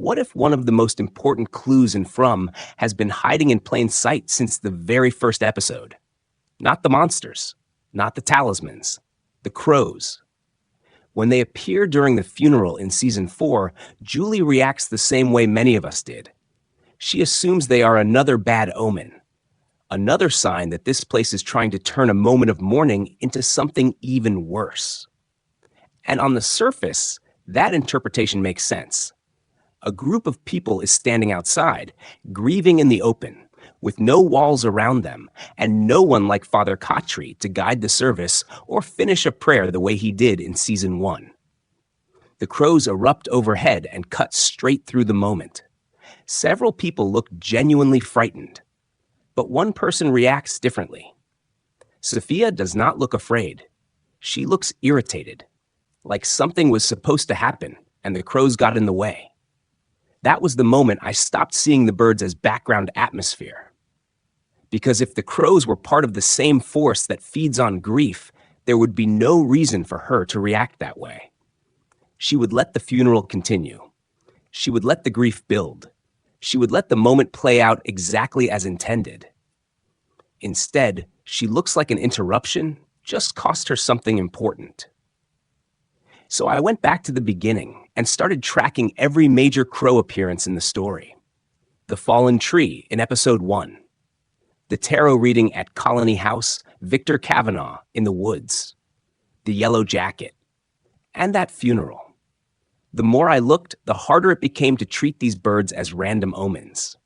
What if one of the most important clues in From has been hiding in plain sight since the very first episode? Not the monsters, not the talismans, the crows. When they appear during the funeral in season 4, Julie reacts the same way many of us did. She assumes they are another bad omen, another sign that this place is trying to turn a moment of mourning into something even worse. And on the surface, that interpretation makes sense. A group of people is standing outside, grieving in the open, with no walls around them, and no one like Father Khatri to guide the service or finish a prayer the way he did in season 1. The crows erupt overhead and cut straight through the moment. Several people look genuinely frightened, but one person reacts differently. Sophia does not look afraid. She looks irritated, like something was supposed to happen and the crows got in the way. That was the moment I stopped seeing the birds as background atmosphere. Because if the crows were part of the same force that feeds on grief, there would be no reason for her to react that way. She would let the funeral continue. She would let the grief build. She would let the moment play out exactly as intended. Instead, she looks like an interruption just cost her something important. So I went back to the beginning and started tracking every major crow appearance in the story. The fallen tree in episode 1. The tarot reading at Colony House, Victor Kavanaugh in the woods. The yellow jacket. And that funeral. The more I looked, the harder it became to treat these birds as random omens.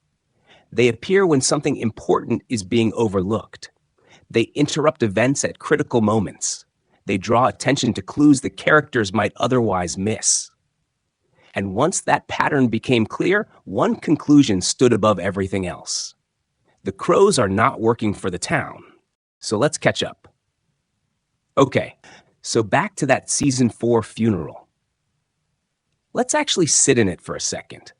They appear when something important is being overlooked. They interrupt events at critical moments. They draw attention to clues the characters might otherwise miss. And once that pattern became clear, one conclusion stood above everything else. The crows are not working for the town. So let's catch up. Okay, so back to that season 4 funeral. Let's actually sit in it for a second.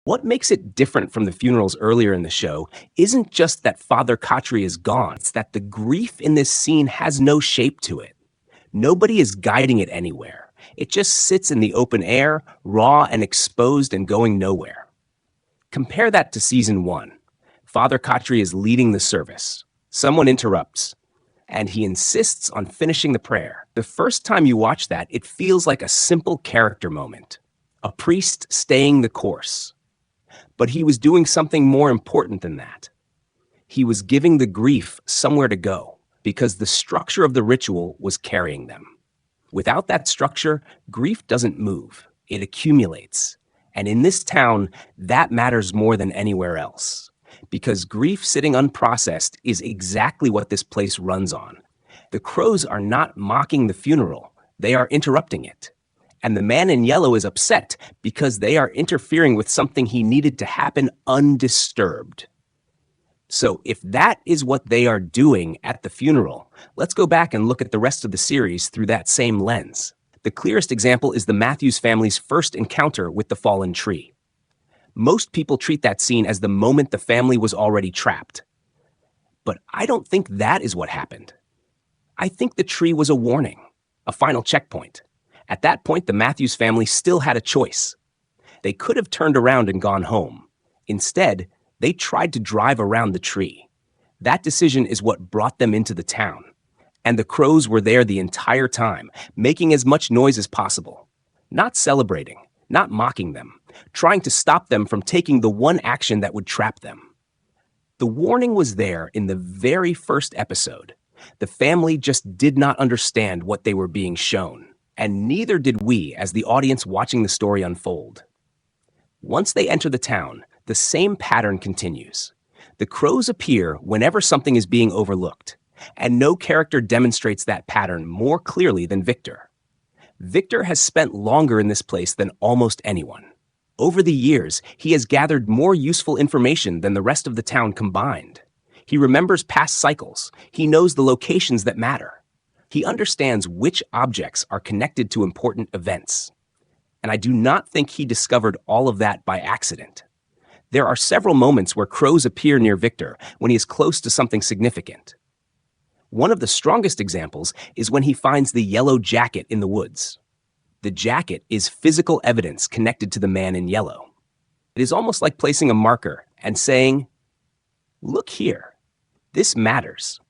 What makes it different from the funerals earlier in the show isn't just that Father Khatri is gone, it's that the grief in this scene has no shape to it. Nobody is guiding it anywhere. It just sits in the open air, raw and exposed and going nowhere. Compare that to season 1. Father Khatri is leading the service. Someone interrupts, and he insists on finishing the prayer. The first time you watch that, it feels like a simple character moment. A priest staying the course. But he was doing something more important than that. He was giving the grief somewhere to go, because the structure of the ritual was carrying them. Without that structure, grief doesn't move. It accumulates. And in this town, that matters more than anywhere else. Because grief sitting unprocessed is exactly what this place runs on. The crows are not mocking the funeral. They are interrupting it. And the man in yellow is upset because they are interfering with something he needed to happen undisturbed. So if that is what they are doing at the funeral, let's go back and look at the rest of the series through that same lens. The clearest example is the Matthews family's first encounter with the fallen tree. Most people treat that scene as the moment the family was already trapped. But I don't think that is what happened. I think the tree was a warning, a final checkpoint. At that point, the Matthews family still had a choice. They could have turned around and gone home. Instead, they tried to drive around the tree. That decision is what brought them into the town. And the crows were there the entire time, making as much noise as possible. Not celebrating, not mocking them, trying to stop them from taking the one action that would trap them. The warning was there in the very first episode. The family just did not understand what they were being shown. And neither did we as the audience watching the story unfold. Once they enter the town, the same pattern continues. The crows appear whenever something is being overlooked, and no character demonstrates that pattern more clearly than Victor. Victor has spent longer in this place than almost anyone. Over the years, he has gathered more useful information than the rest of the town combined. He remembers past cycles. He knows the locations that matter. He understands which objects are connected to important events. And I do not think he discovered all of that by accident. There are several moments where crows appear near Victor when he is close to something significant. One of the strongest examples is when he finds the yellow jacket in the woods. The jacket is physical evidence connected to the man in yellow. It is almost like placing a marker and saying, "Look here, this matters."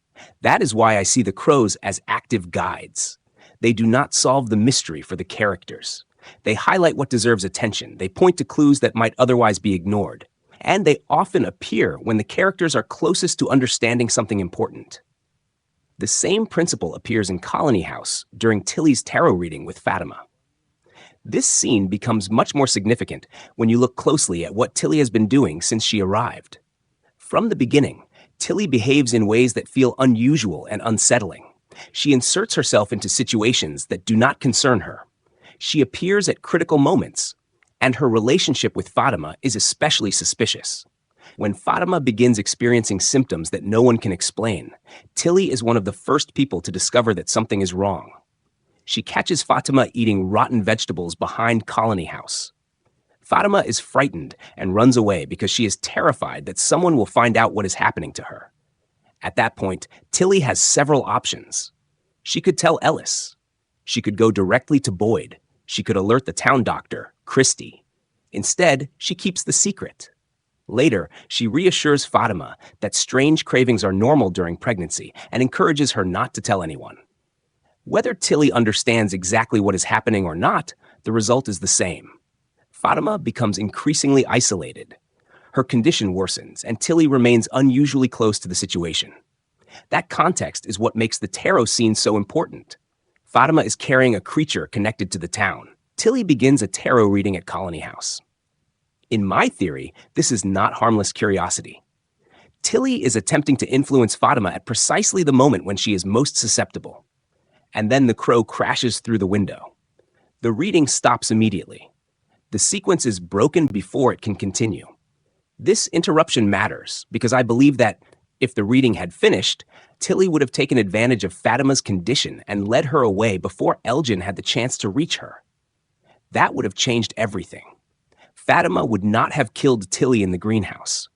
That is why I see the crows as active guides. They do not solve the mystery for the characters. They highlight what deserves attention. They point to clues that might otherwise be ignored. And they often appear when the characters are closest to understanding something important. The same principle appears in Colony House during Tilly's tarot reading with Fatima. This scene becomes much more significant when you look closely at what Tilly has been doing since she arrived. From the beginning, Tilly behaves in ways that feel unusual and unsettling. She inserts herself into situations that do not concern her. She appears at critical moments, and her relationship with Fatima is especially suspicious. When Fatima begins experiencing symptoms that no one can explain, Tilly is one of the first people to discover that something is wrong. She catches Fatima eating rotten vegetables behind Colony House. Fatima is frightened and runs away because she is terrified that someone will find out what is happening to her. At that point, Tilly has several options. She could tell Ellis. She could go directly to Boyd. She could alert the town doctor, Christy. Instead, she keeps the secret. Later, she reassures Fatima that strange cravings are normal during pregnancy and encourages her not to tell anyone. Whether Tilly understands exactly what is happening or not, the result is the same. Fatima becomes increasingly isolated. Her condition worsens, and Tilly remains unusually close to the situation. That context is what makes the tarot scene so important. Fatima is carrying a creature connected to the town. Tilly begins a tarot reading at Colony House. In my theory, this is not harmless curiosity. Tilly is attempting to influence Fatima at precisely the moment when she is most susceptible. And then the crow crashes through the window. The reading stops immediately. The sequence is broken before it can continue. This interruption matters because I believe that if the reading had finished, Tilly would have taken advantage of Fatima's condition and led her away before Elgin had the chance to reach her. That would have changed everything. Fatima would not have killed Tilly in the greenhouse.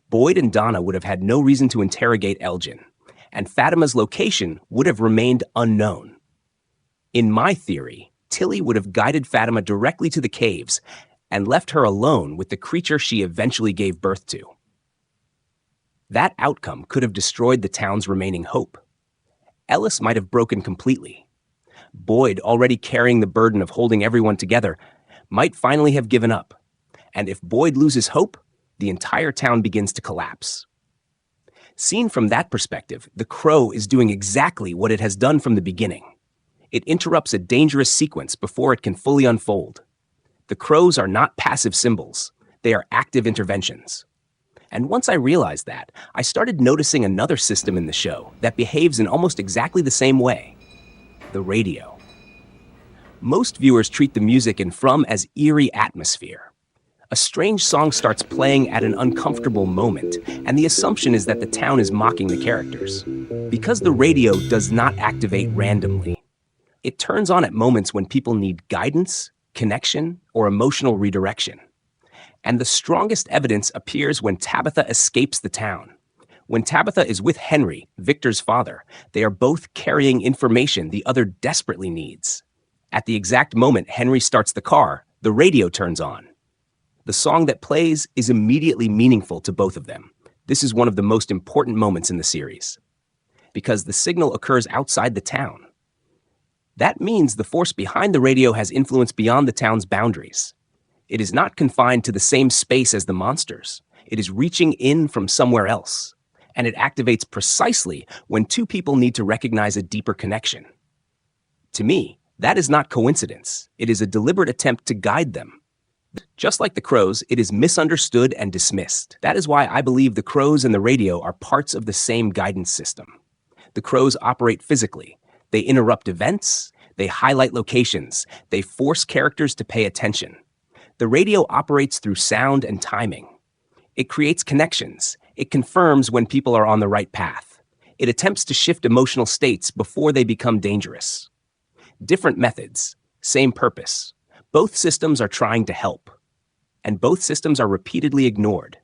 Boyd and Donna would have had no reason to interrogate Elgin, and Fatima's location would have remained unknown. In my theory, Tilly would have guided Fatima directly to the caves and left her alone with the creature she eventually gave birth to. That outcome could have destroyed the town's remaining hope. Ellis might have broken completely. Boyd, already carrying the burden of holding everyone together, might finally have given up. And if Boyd loses hope, the entire town begins to collapse. Seen from that perspective, the crow is doing exactly what it has done from the beginning. It interrupts a dangerous sequence before it can fully unfold. The crows are not passive symbols. They are active interventions. And once I realized that, I started noticing another system in the show that behaves in almost exactly the same way: the radio. Most viewers treat the music in From as eerie atmosphere. A strange song starts playing at an uncomfortable moment, and the assumption is that the town is mocking the characters. Because the radio does not activate randomly, it turns on at moments when people need guidance, connection, or emotional redirection. And the strongest evidence appears when Tabitha escapes the town. When Tabitha is with Henry, Victor's father, they are both carrying information the other desperately needs. At the exact moment Henry starts the car, the radio turns on. The song that plays is immediately meaningful to both of them. This is one of the most important moments in the series, because the signal occurs outside the town. That means the force behind the radio has influence beyond the town's boundaries. It is not confined to the same space as the monsters. It is reaching in from somewhere else, and it activates precisely when two people need to recognize a deeper connection. To me, that is not coincidence. It is a deliberate attempt to guide them. Just like the crows, it is misunderstood and dismissed. That is why I believe the crows and the radio are parts of the same guidance system. The crows operate physically. They interrupt events. They highlight locations. They force characters to pay attention. The radio operates through sound and timing. It creates connections. It confirms when people are on the right path. It attempts to shift emotional states before they become dangerous. Different methods, same purpose. Both systems are trying to help, and both systems are repeatedly ignored.